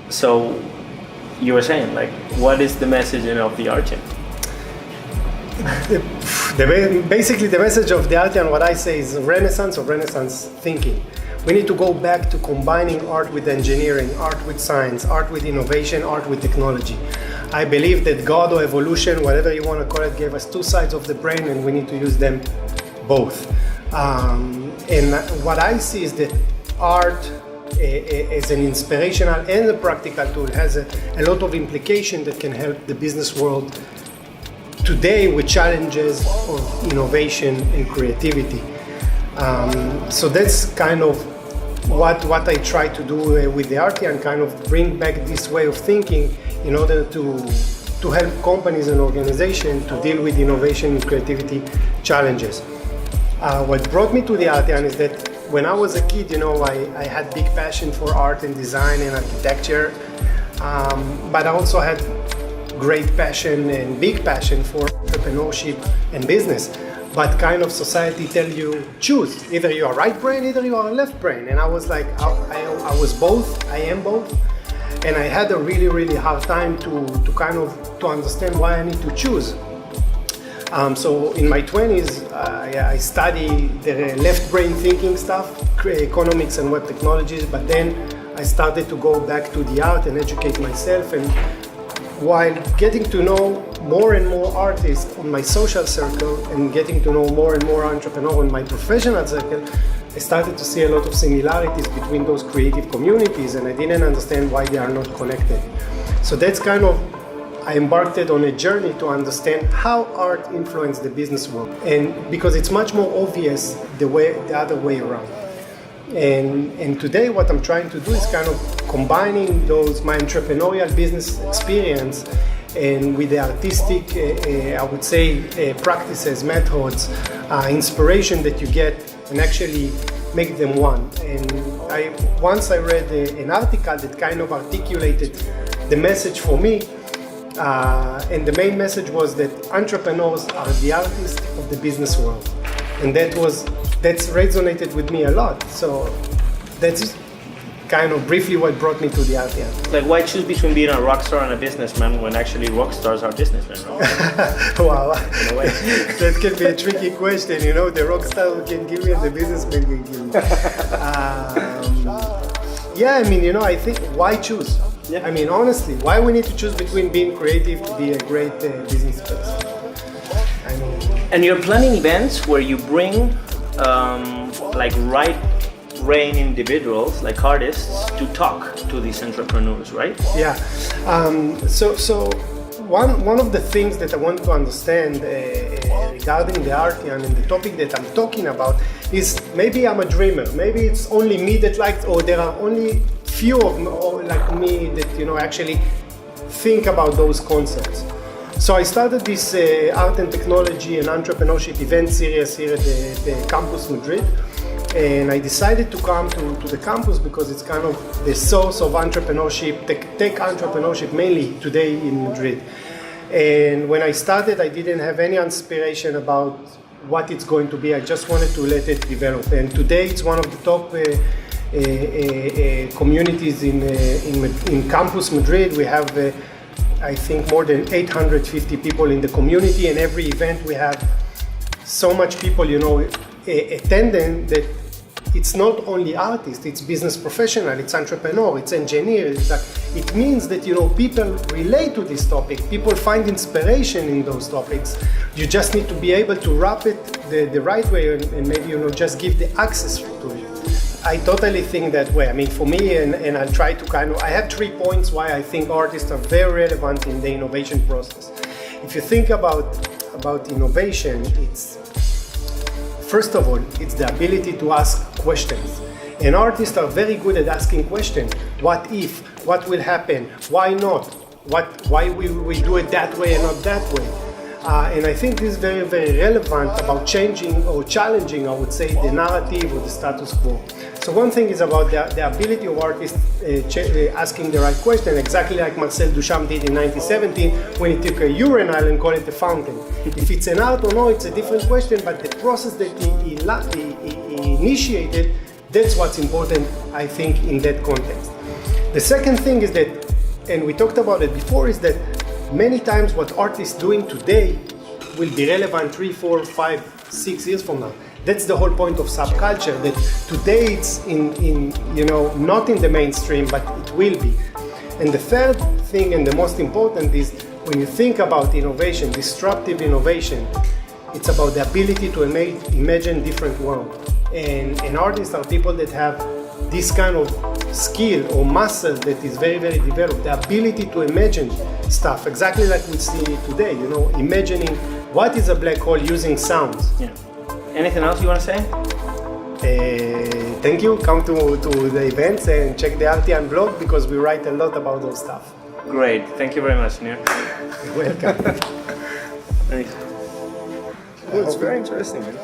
So you were saying, like, what is the message of the Artian? Basically, the message of the Artian, what I say, is renaissance of Renaissance thinking. We need to go back to combining art with engineering, art with science, art with innovation, art with technology. I believe that God or evolution, whatever you want to call it, gave us two sides of the brain, and we need to use them both. And what I see is that art as an inspirational and a practical tool has a lot of implication that can help the business world today with challenges of innovation and creativity. So that's kind of what I try to do with the Artian, kind of bring back this way of thinking in order to help companies and organizations to deal with innovation and creativity challenges. What brought me to the Artian is that when I was a kid, I had big passion for art and design and architecture, but I also had great passion and big passion for entrepreneurship and business. But kind of society tell you, choose. Either you are right brain, either you are left brain. And I was like, I was both, I am both. And I had a really, really hard time to understand why I need to choose. So in my 20s, I studied the left brain thinking stuff, economics and web technologies, but then I started to go back to the art and educate myself. And while getting to know more and more artists on my social circle and getting to know more and more entrepreneurs in my professional circle, I started to see a lot of similarities between those creative communities, and I didn't understand why they are not connected. So that's kind of, I embarked on a journey to understand how art influenced the business world, and because it's much more obvious the other way around. And today what I'm trying to do is kind of combining my entrepreneurial business experience and with the artistic, I would say, practices, methods, inspiration that you get, and actually make them one. And once I read an article that kind of articulated the message for me, and the main message was that entrepreneurs are the artists of the business world. And that's resonated with me a lot. So that's kind of briefly what brought me to the Artian. Like, why choose between being a rock star and a businessman when actually rock stars are businessmen? No? Wow, that can be a tricky question. The rock star can give me and the businessman can give me. I think, why choose? Yeah. I mean, honestly, why we need to choose between being creative to be a great business person? And you're planning events where you bring right brain individuals, like artists, to talk to these entrepreneurs, right? Yeah. So one of the things that I want to understand regarding the Artian and the topic that I'm talking about is, maybe I'm a dreamer. Maybe it's only me that likes, or there are only few of like me that actually think about those concepts. So I started this art and technology and entrepreneurship event series here at the Campus Madrid, and I decided to come to the campus because it's kind of the source of entrepreneurship, tech entrepreneurship mainly today in Madrid. And when I started, I didn't have any inspiration about what it's going to be. I just wanted to let it develop. And today it's one of the top communities in Campus Madrid. We have I think more than 850 people in the community, and every event we have so much people attending that it's not only artists, it's business professional, it's entrepreneur, it's engineer. It means that people relate to this topic, people find inspiration in those topics. You just need to be able to wrap it the right way and maybe just give the access to it. I totally think that way. I mean, for me, and I'll try to I have 3 points why I think artists are very relevant in the innovation process. If you think about innovation, it's, first of all, it's the ability to ask questions. And artists are very good at asking questions. What if? What will happen? Why not? Why will we do it that way and not that way? And I think this is very, very relevant about changing or challenging, I would say, the narrative or the status quo. So one thing is about the ability of artists asking the right question, exactly like Marcel Duchamp did in 1917 when he took a urinal and called it a fountain. If it's an art or no, it's a different question, but the process that he initiated, that's what's important, I think, in that context. The second thing is that, and we talked about it before, is that many times what art is doing today will be relevant 3, 4, 5, 6 years from now. That's the whole point of subculture, that today it's in not in the mainstream, but it will be. And the third thing, and the most important, is when you think about innovation, disruptive innovation, it's about the ability to imagine different worlds. And artists are people that have this kind of skill or muscle that is very, very developed. The ability to imagine stuff, exactly like we see today, imagining what is a black hole using sounds. Yeah. Anything else you want to say? Thank you. Come to the events and check the Artian blog because we write a lot about those stuff. Great. Thank you very much, Nir. Welcome. Nice. Well, it's very interesting, man.